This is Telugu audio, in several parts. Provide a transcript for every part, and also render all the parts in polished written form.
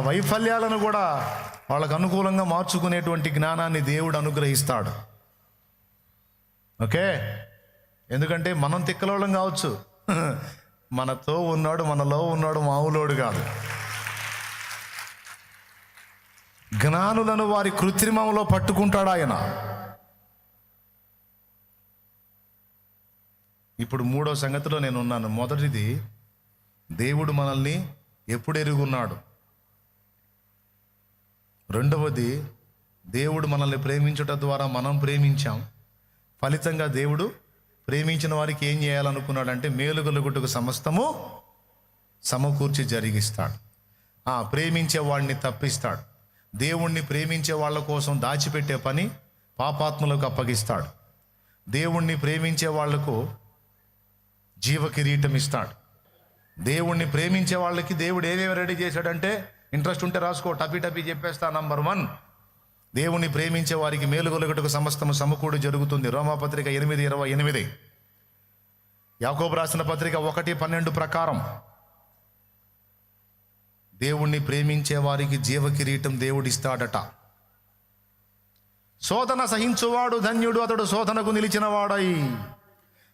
వైఫల్యాలను కూడా వాళ్ళకు అనుకూలంగా మార్చుకునేటువంటి జ్ఞానాన్ని దేవుడు అనుగ్రహిస్తాడు. ఓకే, ఎందుకంటే మనం తిక్కలోళ్ళం కావచ్చు, మనతో ఉన్నాడు, మనలో ఉన్నాడు మామూలోడు కాదు. జ్ఞానులను వారి కృత్రిమంలో పట్టుకుంటాడు ఆయన. ఇప్పుడు మూడో సంగతిలో నేను ఉన్నాను. మొదటిది, దేవుడు మనల్ని ఎప్పుడు ఎరుగున్నాడు. రెండవది, దేవుడు మనల్ని ప్రేమించుట ద్వారా మనం ప్రేమించాం. ఫలితంగా దేవుడు ప్రేమించిన వారికి ఏం చేయాలనుకున్నాడంటే మేలు కలుగుటకు సమస్తము సమకూర్చి జరిగిస్తాడు. ప్రేమించే వాడిని తప్పిస్తాడు. దేవుణ్ణి ప్రేమించే వాళ్ళ కోసం దాచిపెట్టే పని పాపాత్ములకు అప్పగిస్తాడు. దేవుణ్ణి ప్రేమించే వాళ్లకు జీవ కిరీటం ఇస్తాడు. దేవుణ్ణి ప్రేమించే వాళ్ళకి దేవుడు ఏమేమి రెడీ చేశాడంటే, ఇంట్రెస్ట్ ఉంటే రాసుకో, టపీ చెప్పేస్తా. నంబర్ 1, దేవుణ్ణి ప్రేమించే వారికి మేలు కలుగుటకు సమస్తము సమకూడి జరుగుతుంది. రోమాపత్రిక 8:28, యాకోబు రాసిన పత్రిక 1:12 ప్రకారం దేవుణ్ణి ప్రేమించే వారికి జీవ కిరీటం దేవుడిస్తాడట. శోధన సహించువాడు ధన్యుడు, అతడు శోధనకు నిలిచిన వాడై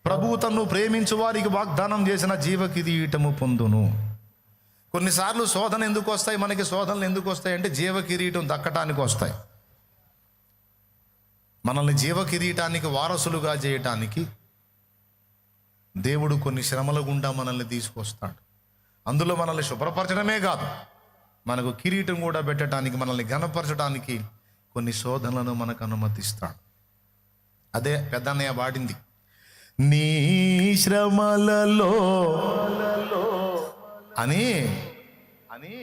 ప్రభువు తన్ను ప్రేమించు వారికి వాగ్దానం చేసిన జీవ కిరీటము పొందును. కొన్నిసార్లు శోధన ఎందుకు వస్తాయి మనకి? శోధనలు ఎందుకు వస్తాయి అంటే జీవ కిరీటం దక్కటానికి వస్తాయి. మనల్ని జీవ కిరీటానికి వారసులుగా చేయటానికి దేవుడు కొన్ని శ్రమల గుండా మనల్ని తీసుకొస్తాడు. అందులో మనల్ని శుభ్రపరచడమే కాదు, మనకు కిరీటం కూడా పెట్టడానికి, మనల్ని ఘనపరచడానికి కొన్ని శోధనలను మనకు అనుమతిస్తాడు. అదే పెద్దన్నయ్య వాడింది, నీ శ్రమలలో అని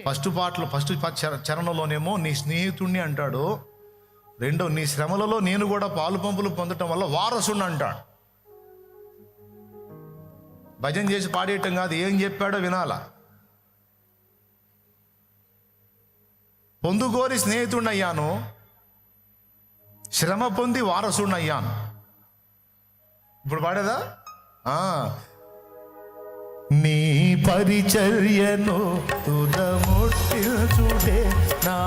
ఫస్ట్ పాటలో ఫస్ట్ చరణంలోనేమో నీ స్నేహితుడిని అంటాడు. రెండో, నీ శ్రమలలో నేను కూడా పాలు పంపులు పొందటం వల్ల వారసుని అంటాడు. భజన చేసి పాడేయటం కాదు, ఏం చెప్పాడో వినాలా. పొందుకోరి స్నేహితుడిని అయ్యాను, శ్రమ పొంది వారసుడిని అయ్యాను. ఇప్పుడు పాడేదా? నీ పరిచర్యను తుదముట్టిల్చుటే నా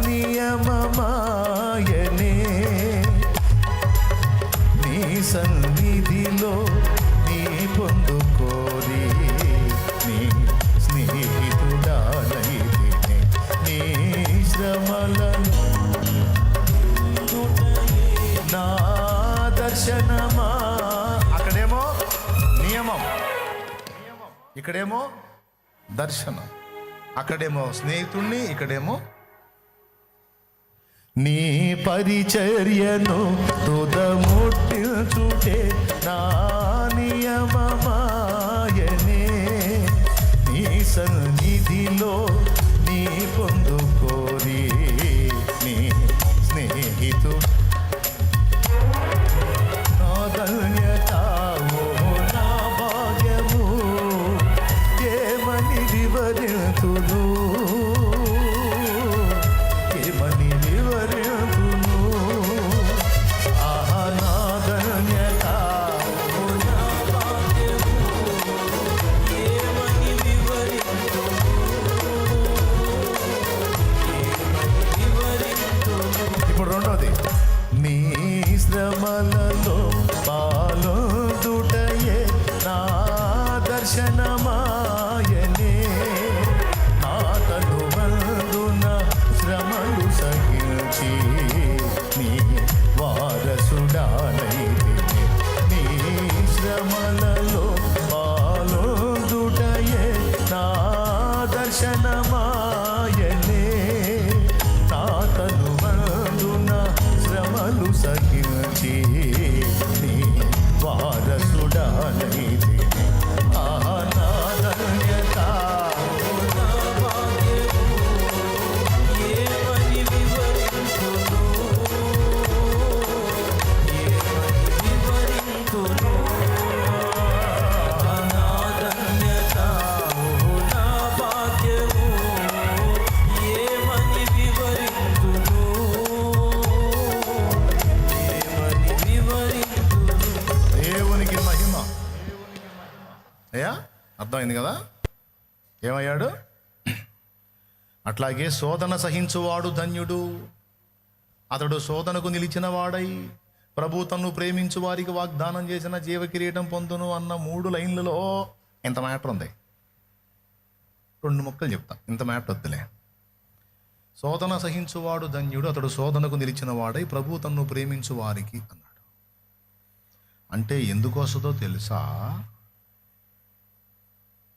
నియమమాయనే, నీ సన్నిధిలో నీ పొందుకోరి నీ స్నేహితుడానైతినే, నీ శ్రమలను నా దర్శనమా. అక్కడేమో నియమం, ఇక్కడేమో దర్శనం. అక్కడేమో స్నేహితుణ్ణి, ఇక్కడేమో నీ పరిచర్యను తుదముట్టిల్చుటే నా నియమమాయనే, నీ సన్నిధిలో నీ పొందుకోరి నీ స్నేహితు నా ధన్యత నా భాగ్యము ఏమని వివరింతును, ఏమని వివరింతును. ఆహా నా ధన్యత నా భాగ్యము ఏమని వివరింతును, ఏమని వివరింతును. ఇప్పుడు రెండోది, నీ శ్రమలలో పాలొందుటయే నా దర్శనమాయనే, నా తనువందున శ్రమలు సహించి నీ వారసుడానైతినే, నీ శ్రమలలో పాలొందుటయే నా దర్శనమాయనే, నా తనువందున శ్రమలు సహించి నీ వారసుడానైతినే. ఆహా నా ధన్యత నా భాగ్యము ఏమని వివరింతును, ఏమని వివరింతును. నా ధన్యత నా భాగ్యము ఏమని వివరింతును, ఏమని వివరింతును. దేవునికి మహిమ. అయ్యా అర్థమైంది కదా? ఏమయ్యాడు? అట్లాగే శోధన సహించువాడు ధన్యుడు, అతడు శోధనకు నిలిచిన వాడై ప్రభు తన్ను ప్రేమించు వారికి వాగ్దానం చేసిన జీవ కిరీటం పొందును అన్న 3 లైన్లలో ఇంత మ్యాటర్ ఉంది. 2 ముక్కలు చెప్తా, ఇంత మ్యాటర్ వద్దులే. శోధన సహించువాడు ధన్యుడు, అతడు శోధనకు నిలిచిన వాడై ప్రభు తన్ను ప్రేమించు వారికి అన్నాడు. అంటే ఎందుకు వస్తుందో తెలుసా?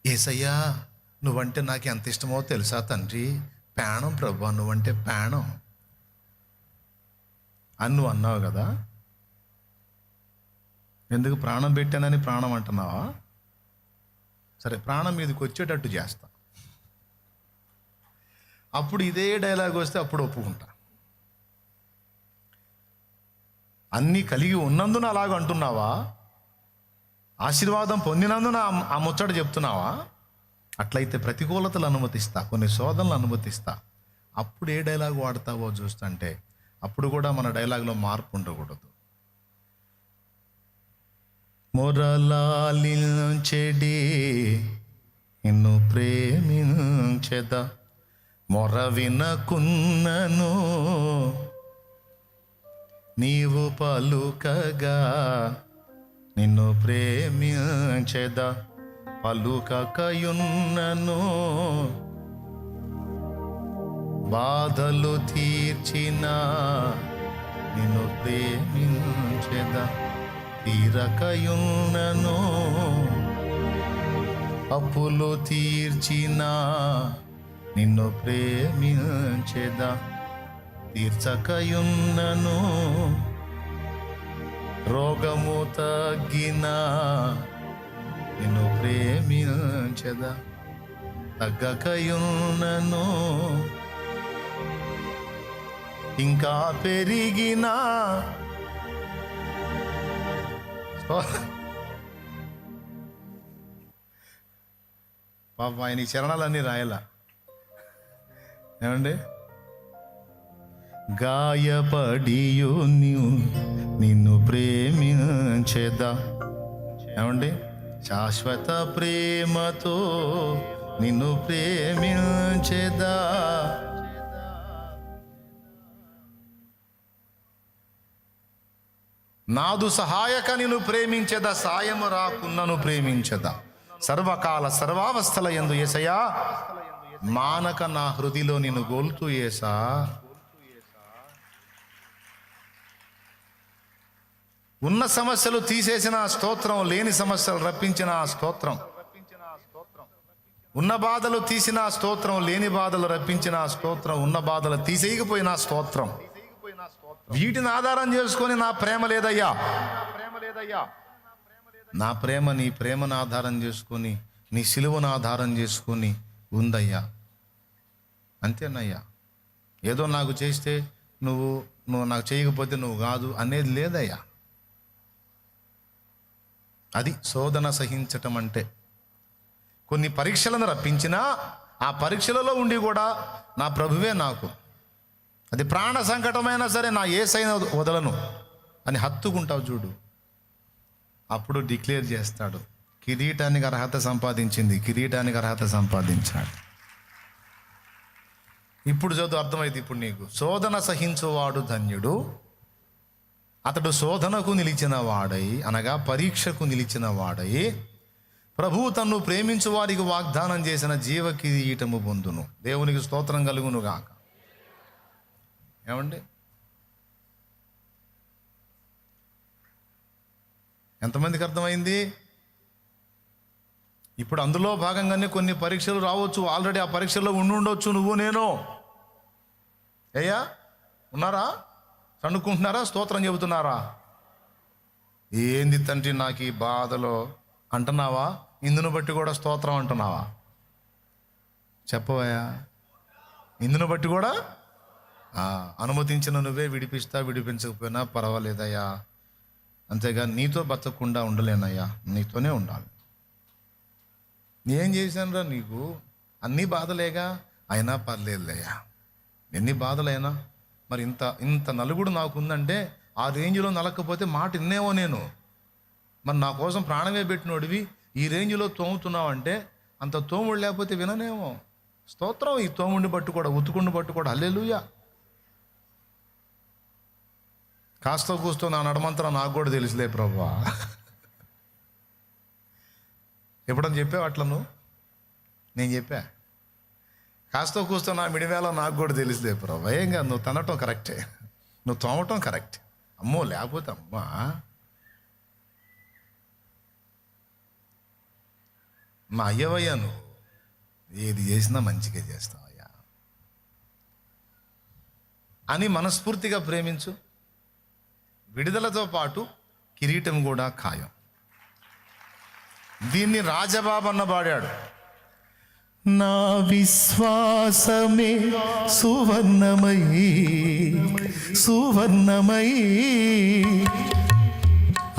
యేసయ్యా నువ్వంటే నాకు ఎంత ఇష్టమో తెలుసా తండ్రి, ప్రాణం ప్రభు, నువ్వంటే ప్రాణం అని నువ్వు అన్నావు కదా. ఎందుకు ప్రాణం పెట్టానని ప్రాణం అంటున్నావా? సరే, ప్రాణం మీదకి వచ్చేటట్టు చేస్తా, అప్పుడు ఇదే డైలాగ్ వస్తే అప్పుడు ఒప్పుకుంటా. అన్నీ కలిగి ఉన్నందున అలాగ అంటున్నావా? ఆశీర్వాదం పొందినందున ఆ ముచ్చట చెప్తున్నావా? అట్లయితే ప్రతికూలతలు అనుమతిస్తా, కొన్ని శోధనలు అనుమతిస్తా, అప్పుడు ఏ డైలాగ్ వాడతావో చూస్తుంటే అప్పుడు కూడా మన డైలాగ్లో మార్పు ఉండకూడదు. మొరలాలించెడి నిన్ను ప్రేమించెద, మొర వినకున్నను నీవు పలుకగా, నిన్ను ప్రేమించెద పలుకకయున్నను, బాధలు తీర్చిన నిన్ను ప్రేమించెద తీరకయున్నను, అప్పులు తీర్చిన నిన్ను ప్రేమించెద తీర్చకయున్నను, రోగము తగ్గిన నిన్ను ప్రేమించెద తగ్గకయున్నను, ఇంకా పెరిగిన పాప ఆయన ఈ చరణాలన్నీ రాయాల. ఏమండి? గాయపడియు నిన్ను ప్రేమించెదా, ఏమండి? శాశ్వత ప్రేమతో నిన్ను ప్రేమించెదా, నాదు సహాయక నిన్ను ప్రేమించెదా, సాయము రాకున్నను ప్రేమించెదా, సర్వకాల సర్వావస్థల యందు యేసయ్యా మానక నా హృదిలో నిన్ను గోల్తూ యేసా. ఉన్న సమస్యలు తీసేసిన స్తోత్రం, లేని సమస్యలు రప్పించిన స్తోత్రం, ఉన్న బాధలు తీసిన స్తోత్రం, లేని బాధలు రప్పించిన స్తోత్రం, ఉన్న బాధలు తీసేయకపోయిన స్తోత్రం. వీటిని ఆధారం చేసుకొని నా ప్రేమ లేదయ్యా, నా ప్రేమ నీ ప్రేమను ఆధారం చేసుకొని, నీ సిలువను ఆధారం చేసుకొని ఉందయ్యా. అంతేనయ్యా. ఏదో నాకు చేస్తే నువ్వు నాకు చేయకపోతే నువ్వు కాదు అనేది లేదయ్యా. అది శోధన సహించటం అంటే. కొన్ని పరీక్షలను రప్పించినా ఆ పరీక్షలలో ఉండి కూడా నా ప్రభువే నాకు, అది ప్రాణ సంకటమైనా సరే నా యేసయ్యను వదలను అని హత్తుకుంటావు చూడు, అప్పుడు డిక్లేర్ చేస్తాడు, కిరీటానికి అర్హత సంపాదించింది, కిరీటానికి అర్హత సంపాదించాడు. ఇప్పుడు చదువు అర్థమైంది ఇప్పుడు నీకు. శోధన సహించువాడు ధన్యుడు, అతడు శోధనకు నిలిచిన వాడై, అనగా పరీక్షకు నిలిచిన వాడై ప్రభువు తన్ను ప్రేమించు వారికి వాగ్దానం చేసిన జీవ కిరీటము పొందును. దేవునికి స్తోత్రం కలుగును గాక. ఏమండి? ఎంతమందికి అర్థమైంది? ఇప్పుడు అందులో భాగంగానే కొన్ని పరీక్షలు రావచ్చు. ఆల్రెడీ ఆ పరీక్షల్లో ఉండొచ్చు నువ్వు నేను. అయ్యా ఉన్నారా? చనుక్కుంటున్నారా? స్తోత్రం చెబుతున్నారా? ఏంది తండ్రి నాకు ఈ బాధలో అంటున్నావా? ఇందును బట్టి కూడా స్తోత్రం అంటున్నావా? చెప్పవయ్యా. ఇందును బట్టి కూడా అనుమతించిన నువ్వే విడిపిస్తా, విడిపించకపోయినా పర్వాలేదయ్యా, అంతేగా నీతో బతకకుండా ఉండలేనయ్యా, నీతోనే ఉండాలి. నేనేం చేశానురా నీకు? అన్నీ బాధలేగా, అయినా పర్లేదులేయ్యా. ఎన్ని బాధలైనా మరి ఇంత నలుగుడు నాకుందంటే ఆ రేంజ్లో నలకపోతే మాట ఇన్నేమో నేను. మరి నా కోసం ప్రాణమే పెట్టినోడివి ఈ రేంజ్లో తోముతున్నావు అంటే అంత తోముడు లేకపోతే విననేమో. స్తోత్రం. ఈ తోముడిని బట్టు కూడా, ఉతుకుడిని బట్టు కూడా హల్లెలూయా. కాస్త కూస్తో నా నడమంతరం నాకు కూడా తెలుసులే ప్రభువా. ఎప్పుడని చెప్పావు అట్లా నువ్వు? నేను చెప్పా. కాస్త కూస్తో నా మిడివేళ నాకు కూడా తెలుసులే ప్రభు. ఏం కాదు, నువ్వు తనటం కరెక్టే, నువ్వు తోమటం కరెక్ట్. అమ్మో లేకపోతే అమ్మా మా అయ్యవయ్యా, నువ్వు ఏది చేసినా మంచిగా చేస్తావయ్యా అని మనస్ఫూర్తిగా ప్రేమించు. విడుదలతో పాటు కిరీటం కూడా ఖాయం. దీన్ని రాజబాబు అన్న పాడాడు. నా విశ్వాసమే సువర్ణమై సువర్ణమై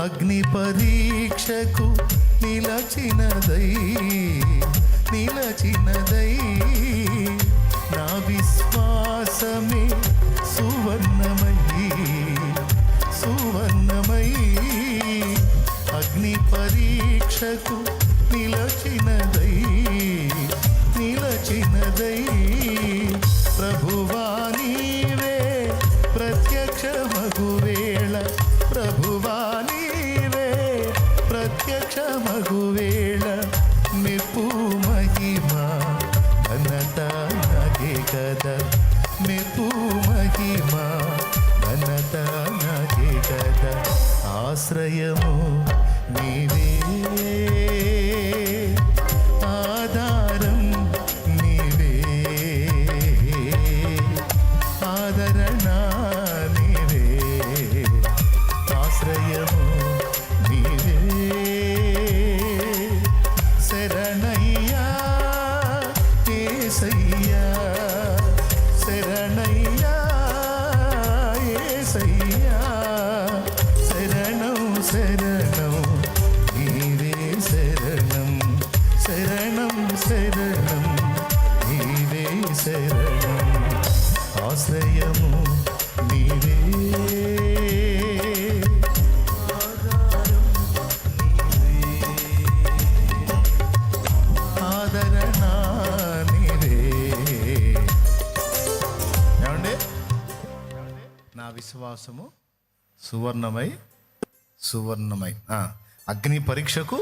అగ్ని పరీక్షకు నిలచినదై నిలచినదై. నా విశ్వాసమే సువర్ణమై సువర్ణమై అగ్ని పరీక్షకు నిలచినదై నిలచినదై. ప్రభువా నీవే ప్రత్యక్ష మగువేళ, ప్రభువా నీవే ప్రత్యక్ష మగువేళ. మెప్పు మహిమ ఘనత నాకే కదా, మెప్పు మహిమ ఘనత నాకే కదా. ఆశ్రయము నీవే, ఆధారం నీవే, ఆదరణ నీవే. ఆశ్రయము నీవే, శరణయ్యా యేసయ్యా, శరణయ్యా యేసయ్యా. శరణం శరణం నీవే, శరణం శరణం శరణం నీవే, శరణం. ఆశ్రయము నీవే, ఆదరణ నీవే. ఏమండి? నా విశ్వాసము సువర్ణమై సువర్ణమై అగ్ని పరీక్షకు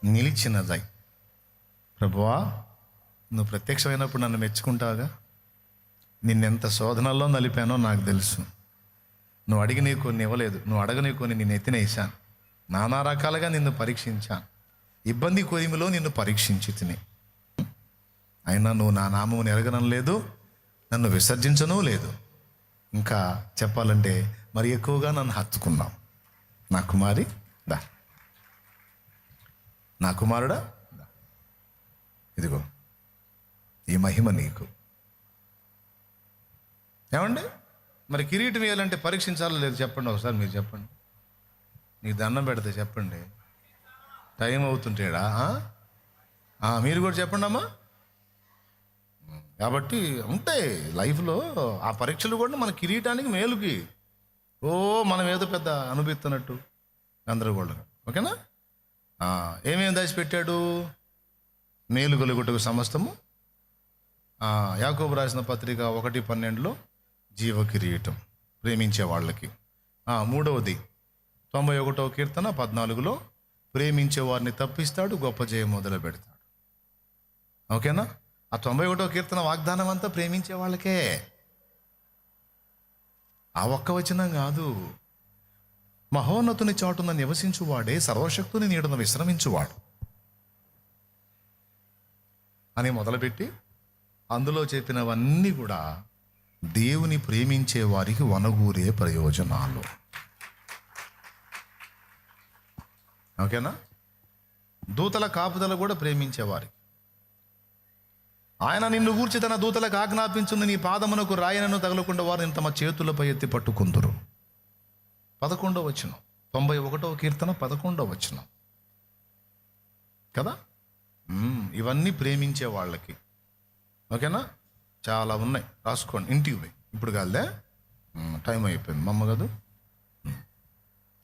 నిలిచినదై. ప్రభువా, నువ్వు ప్రత్యక్షమైనప్పుడు నన్ను మెచ్చుకుంటావుగా. నిన్నెంత శోధనల్లో నలిపానో నాకు తెలుసు. నువ్వు అడిగి నీ కొన్ని ఇవ్వలేదు, నువ్వు అడగని కొన్ని నేను ఎత్తినేసాను. నానా రకాలుగా నిన్ను పరీక్షించాను, ఇబ్బంది కొలిమిలో నిన్ను పరీక్షించి తిని. అయినా నువ్వు నా నామమును ఎరగడం లేదు, నన్ను విసర్జించను లేదు. ఇంకా చెప్పాలంటే మరి ఎక్కువగా నన్ను హత్తుకున్నావు. నా కుమారి దా, నా కుమారుడా దా, ఇదిగో ఈ మహిమ నీకు. ఏమండి? మరి కిరీటం వేయాలంటే పరీక్షించాలో లేదు చెప్పండి ఒకసారి, మీరు చెప్పండి. నీకు దండం పెడితే చెప్పండి, టైం అవుతుంటేడా? మీరు కూడా చెప్పండి అమ్మా. కాబట్టి ఉంటాయి లైఫ్లో ఆ పరీక్షలు కూడా మన కిరీటానికి మేలుకి. మనం ఏదో పెద్ద అనుభవిస్తున్నట్టు గందరగోళం. ఓకేనా? ఏమేమి దాచిపెట్టాడు? మేలు గొలుగుటకు సమస్తము. యాకోబు రాసిన పత్రిక 1:12 జీవ కిరీటం ప్రేమించే వాళ్ళకి. మూడవది 91వ కీర్తన 14 ప్రేమించే వారిని తప్పిస్తాడు, గొప్ప జయం మొదలు పెడతాడు. ఓకేనా? ఆ 91వ కీర్తన వాగ్దానం అంతా ప్రేమించే వాళ్ళకే. ఆ ఒక్క వచనం కాదు, మహోన్నతుని చాటున నివసించువాడే సర్వశక్తుని నీడన విశ్రమించువాడు అని మొదలుపెట్టి అందులో చెప్పినవన్నీ కూడా దేవుని ప్రేమించే వారికి వనగూరే ప్రయోజనాలు. ఓకేనా? దూతల కాపుదల కూడా ప్రేమించేవారికి. ఆయన నిన్ను గూర్చి తన దూతలకు ఆజ్ఞాపించుంది, నీ పాదమునకు రాయనను తగలకుండా వారిని తమ చేతులపై ఎత్తి పట్టుకుందురు. 11వ వచనం, 91వ కీర్తన 11వ వచనం కదా. ఇవన్నీ ప్రేమించే వాళ్ళకి. ఓకేనా? చాలా ఉన్నాయి, రాసుకోండి. ఇంటికి పోయి ఇప్పుడు కాదే, టైం అయిపోయింది. మా అమ్మ కాదు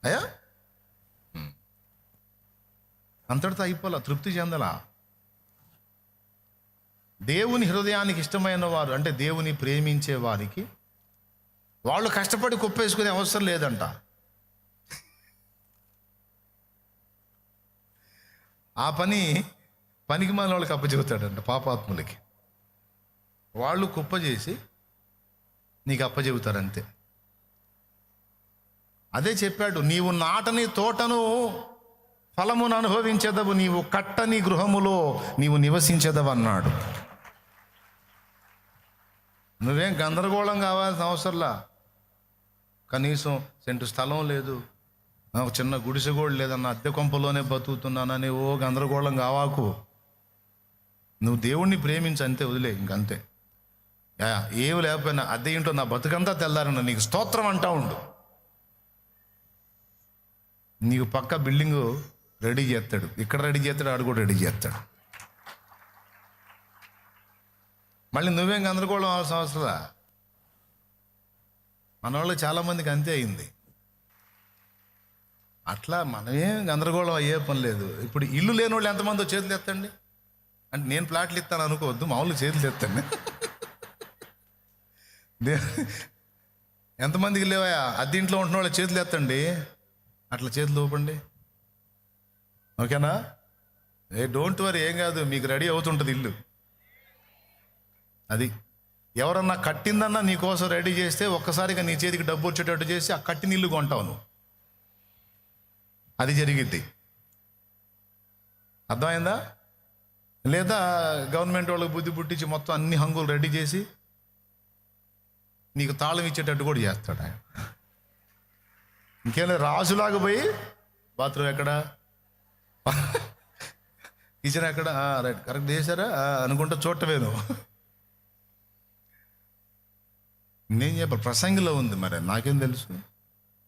అయ్యా, అంతటితో అయిపోలా, తృప్తి చెందలా. దేవుని హృదయానికి ఇష్టమైన వారు అంటే దేవుని ప్రేమించే వారికి వాళ్ళు కష్టపడి కుప్పేసుకునే అవసరం లేదంట. ఆ పనికి మన వాళ్ళకి అప్పచెబుతాడంట, పాపాత్ములకి. వాళ్ళు కుప్ప చేసి నీకు అప్పచెబుతారంతే. అదే చెప్పాడు, నీవు నాటని తోటను ఫలమును అనుభవించేదవు, నీవు కట్టని గృహములో నీవు నివసించేదవు అన్నాడు. నువ్వేం గందరగోళం కావాల్సిన అవసరంలా. కనీసం సెంటు స్థలం లేదు, ఒక చిన్న గుడిసె కూడా లేదన్న, అద్దె కొంపలోనే బతుకుతున్నానని ఓ గందరగోళం కావాకు. నువ్వు దేవుణ్ణి ప్రేమించి అంతే, వదిలే ఇంకంతే. ఏమి లేకపోయినా అద్దె ఇంట్లో నా బతుకంతా తెల్లారన్న నీకు స్తోత్రం అంటా ఉండు. నీకు పక్క బిల్డింగు రెడీ చేస్తాడు, ఇక్కడ రెడీ చేస్తాడు, ఆడు కూడా రెడీ చేస్తాడు. మళ్ళీ నువ్వేం గందరగోళం అవసరం అవసరదా? మన వాళ్ళు చాలామందికి అంతే అయింది. అట్లా మనమేం గందరగోళం అయ్యే పని లేదు. ఇప్పుడు ఇల్లు లేని వాళ్ళు ఎంతమందో చేతులు ఎత్తండి. అంటే నేను ప్లాట్లు ఇస్తాను అనుకోవద్దు, మామూలుగా చేతులు ఎత్తండి. ఎంతమందికి లేవా అద్దె ఇంట్లో ఉంటున్న వాళ్ళు చేతులు ఎత్తండి. అట్లా చేతులు ఊపండి, ఓకేనా? డోంట్ వరీ, ఏం కాదు, మీకు రెడీ అవుతుంటుంది ఇల్లు. అది ఎవరన్నా కట్టిందన్నా నీకోసం రెడీ చేస్తే ఒక్కసారిగా నీ చేతికి డబ్బు వచ్చేటట్టు చేసి ఆ కట్టిన ఇల్లు కొంటావు నువ్వు. అది జరిగిద్ది. అర్థమైందా? లేదా గవర్నమెంట్ వాళ్ళకి బుద్ధి పుట్టించి మొత్తం అన్ని హంగులు రెడీ చేసి నీకు తాళం ఇచ్చేటట్టు కూడా చేస్తాడు ఆయన. ఇంకేం రాజులాగా పోయి బాత్రూమ్ ఎక్కడ, కిచెన్ ఎక్కడ, రైట్ కరెక్ట్ చేశారా అనుకుంటా చూడటమేను. నేను చెప్పాను, ప్రసంగిలో ఉంది, మరి నాకేం తెలుసు.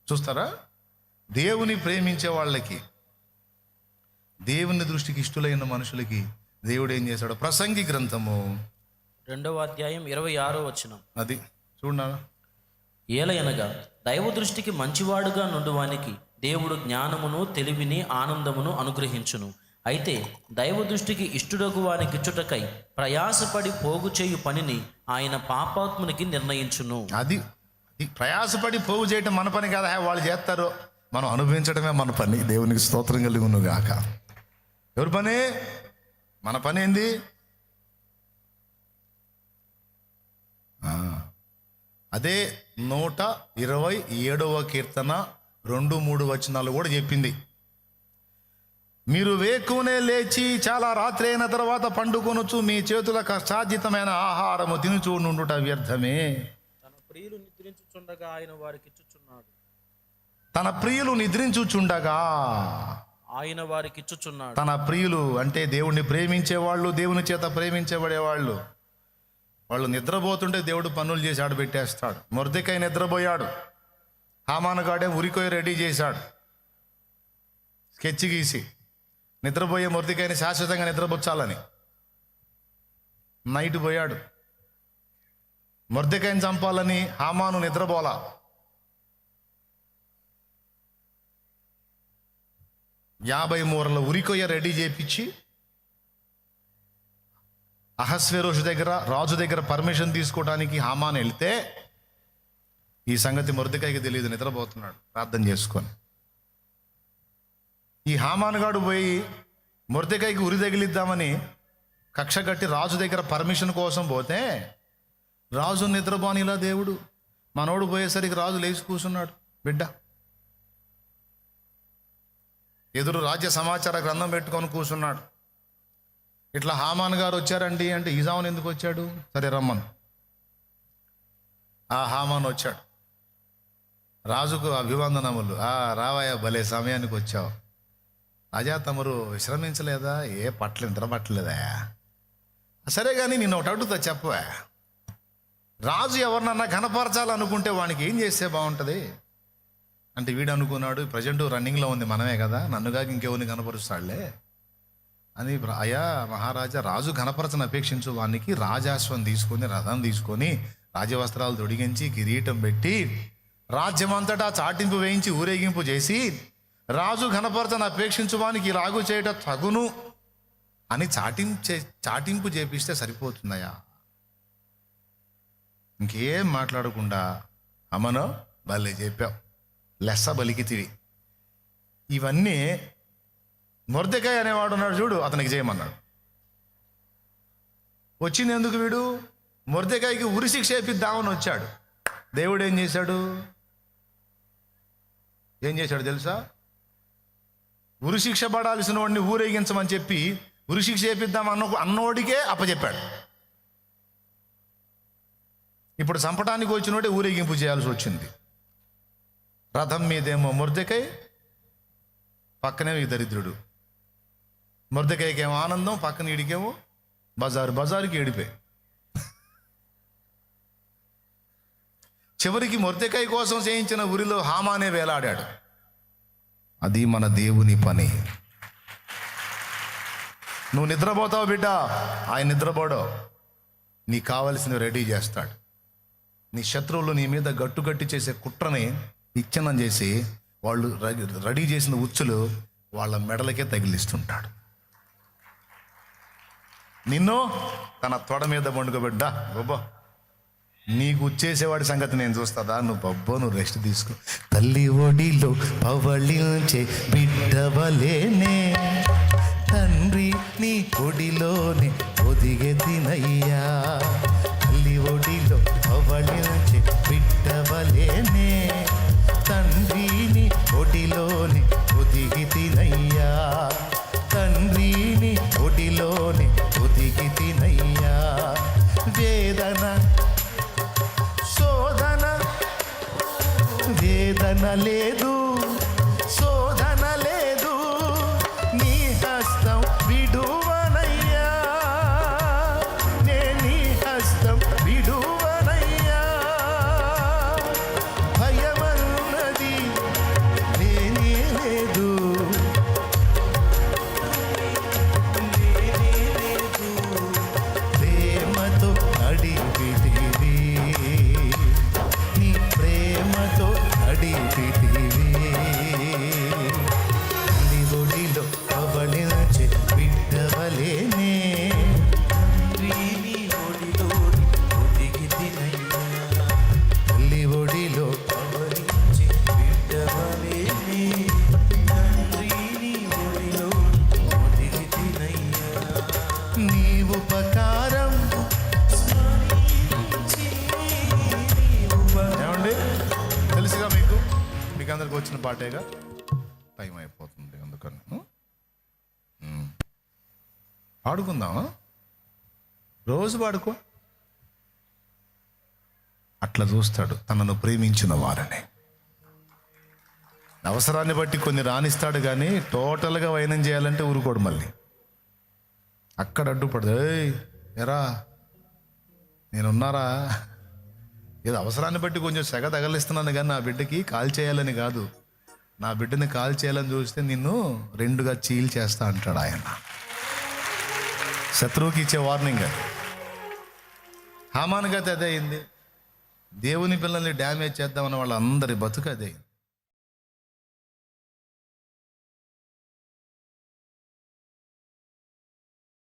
చూస్తారా, దేవుని ప్రేమించే వాళ్ళకి, దేవుని దృష్టికి ఇష్టలైన మనుషులకి దేవుడు ఏం చేశాడు? ప్రసంగి గ్రంథము 2వ అధ్యాయం 26వ వచనం. అది చూడనా. ఏలయనగా దైవ దృష్టికి మంచివాడుగా నుండువానికి దేవుడు జ్ఞానమును, తెలివిని, ఆనందమును అనుగ్రహించును. అయితే దైవ దృష్టికి ఇష్టుడగు వానికి ఇచ్చుటకై ప్రయాసపడి పోగు చేయు పనిని ఆయన పాపాత్మునికి నిర్ణయించును. అది ప్రయాసపడి పోగు చేయటం మన పని కాదా, వాళ్ళు చేస్తారు, మనం అనుభవించడమే మన పని. దేవునికి స్తోత్రం కలుగును గాక. ఎవరి పని? మన పని ఏంది? అదే 127వ కీర్తన 2-3 వచనాలు కూడా చెప్పింది. మీరు వేకునే లేచి చాలా రాత్రి అయిన తర్వాత పండుకొనుచు మీ చేతుల కష్టార్జితమైన ఆహారము తినుచూ నుండుట వ్యర్థమే. తన ప్రియులు నిద్రించుచుండగా ఆయన వారికి ఇచ్చుచున్నాడు. తన ప్రియులు నిద్రించుచుండగా ఆయన వారికి ఇచ్చుచున్నాడు. తన ప్రియులు అంటే దేవుణ్ణి ప్రేమించేవాళ్ళు, దేవుని చేత ప్రేమించబడేవాళ్ళు. వాళ్ళు నిద్రపోతుంటే దేవుడు పనులు చేసి ఆడబెట్టేస్తాడు. మొర్దెకై నిద్రపోయాడు, హామానుగాడే ఉరికొయ్య రెడీ చేశాడు, స్కెచ్ గీసి నిద్రపోయే మొర్దెకైని శాశ్వతంగా నిద్రపుచ్చాలని. నైట్ పోయాడు, మొర్దెకైని చంపాలని హామాను నిద్రపోలా. యాభై మూరల ఉరికొయ్య రెడీ చేయించి అహస్వేరోషు దగ్గర, రాజు దగ్గర పర్మిషన్ తీసుకోవడానికి హామాను వెళ్తే ఈ సంగతి మొర్దెకైకి తెలియదు, నిద్రపోతున్నాడు ప్రార్థన చేసుకొని. ఈ హామానుగాడు పోయి మొర్దెకైకి ఉరి తగిలిద్దామని కక్ష కట్టి రాజు దగ్గర పర్మిషన్ కోసం పోతే రాజు నిద్రపోనిలా దేవుడు. మనోడు పోయేసరికి రాజు లేచి కూర్చున్నాడు. బిడ్డ ఎదురు రాజ్య సమాచార గ్రంథం పెట్టుకొని కూర్చున్నాడు. ఇట్లా హామాన్ గారు వచ్చారండి అంటే, ఈజామును ఎందుకు వచ్చాడు? సరే రమ్మను. ఆ హామాన్ వచ్చాడు. రాజుకు అభివందనములు. రావయ్య, భలే సమయానికి వచ్చావు. రాజా తమరు విశ్రమించలేదా? ఏ పట్ల నిద్ర పట్టలేదా? సరే కానీ నేను ఒకటి అడుగుతా, చెప్పవా. రాజు ఎవరినన్నా కనపరచాలనుకుంటే వానికి ఏం చేస్తే బాగుంటుంది అంటే, వీడు అనుకున్నాడు ప్రజెంట్ రన్నింగ్లో ఉంది మనమే కదా, నన్నుగా ఇంకెవరిని కనపరుస్తాడులే అని. అయ్యా మహారాజా, రాజు కనపరచని అపేక్షించు వానికి రాజాశ్వం తీసుకొని, రథం తీసుకొని, రాజవస్త్రాలు తొడిగించి, కిరీటం పెట్టి, రాజ్యమంతటా చాటింపు వేయించి, ఊరేగింపు చేసి, రాజు కనపరచని అపేక్షించు వానికి రాగు చేయట తగును అని చాటింపు చేపిస్తే సరిపోతుందయ్యా. ఇంకేం మాట్లాడకుండా అమ్మనో భలే చెప్పావు, లెస్స బలికితివి. ఇవన్నీ మొర్దెకాయ అనేవాడు ఉన్నాడు చూడు, అతనికి చేయమన్నాడు. వచ్చింది ఎందుకు? వీడు మొర్దెకాయకి ఉరిశిక్ష చేపిద్దామని వచ్చాడు. దేవుడు ఏం చేశాడు తెలుసా? ఉరిశిక్ష పడాల్సిన వాడిని ఊరేగించమని చెప్పి ఉరిశిక్ష చేపిద్దాం అన్నోడికే అప్పచెప్పాడు. ఇప్పుడు చంపటానికి వచ్చినోడే ఊరేగింపు చేయాల్సి వచ్చింది. రథం మీదేమో మొర్దెకాయ్, పక్కనే ఈ దరిద్రుడు. మొర్దెకాయకేమో ఆనందం, పక్కన ఈడికేమో బజారుకి ఏడిపోయి. చివరికి మొర్దెకాయ కోసం చేయించిన ఉరిలో హామానే వేలాడాడు. అది మన దేవుని పని. నువ్వు నిద్రపోతావు బిడ్డ, ఆయన నిద్రపోడో. నీకు కావలసినవి రెడీ చేస్తాడు. నీ శత్రువులు నీ మీద గట్టుగట్టి చేసే కుట్రని ఇచ్చనం చేసి వాళ్ళు రెడీ చేసిన ఉచ్చులు వాళ్ళ మెడలకే తగిలిస్తుంటాడు. నిన్ను తన తొడ మీద పండుకోబెడ్డా బాబా, నీకు ఉచ్చేసేవాడి సంగతి నేను చూస్తుందా? నువ్వు రెస్ట్ తీసుకో. తల్లి ఒడిలో పవళించే బిడ్డవలేనే, తండ్రి నీ ఒడిలోనే ఒదిగే తినయ్యా. తల్లి ఒడిలో పవళించే బిడ్డవలేనే, తండ్రిని ఒడిలోనే ఒదిగి తినయ్యా. తండ్రిని ఒడిలోనే ఒదిగి తినయ్యా. వేదన లేదు, శోధన లేదు, నీ హస్తం విడువనయ్యా. నే నీ హస్తం విడువనయ్యా. భయమన్నది లేనే లేదు, ప్రేమతో అడిగితివి, నీ ప్రేమతో అడిగితివి. తల్లి ఒడిలో పవళించే బిడ్డవలేనే, తల్లి ఒడిలో పవళించే బిడ్డవలేనే, నీ ఉపకారం ఏమండి తెలుసుగా మీకు అందరికి వచ్చిన పాటేగా. టైం అయిపోతుంది అందుకని పాడుకుందామా? రోజు పాడుకో. అట్లా చూస్తాడు తనను ప్రేమించిన వారని. అవసరాన్ని బట్టి కొన్ని రాణిస్తాడు, కానీ టోటల్గా వైనం చేయాలంటే ఊరుకోడు. మళ్ళీ అక్కడ అడ్డుపడదు. ఎరా నేనున్నారా, ఏదో అవసరాన్ని బట్టి కొంచెం సెగ తగలిస్తున్నాను, కానీ నా బిడ్డకి కాల్ చేయాలని కాదు. నా బిడ్డని కాల్ చేయాలని చూస్తే నిన్ను రెండుగా చీల్చేస్తా అంటాడు ఆయన. శత్రువుకి ఇచ్చే వార్నింగ్ అది. హామానుగా అదే అయింది. దేవుని పిల్లల్ని డ్యామేజ్ చేద్దామన్న వాళ్ళందరి బతుకు అదే అయింది.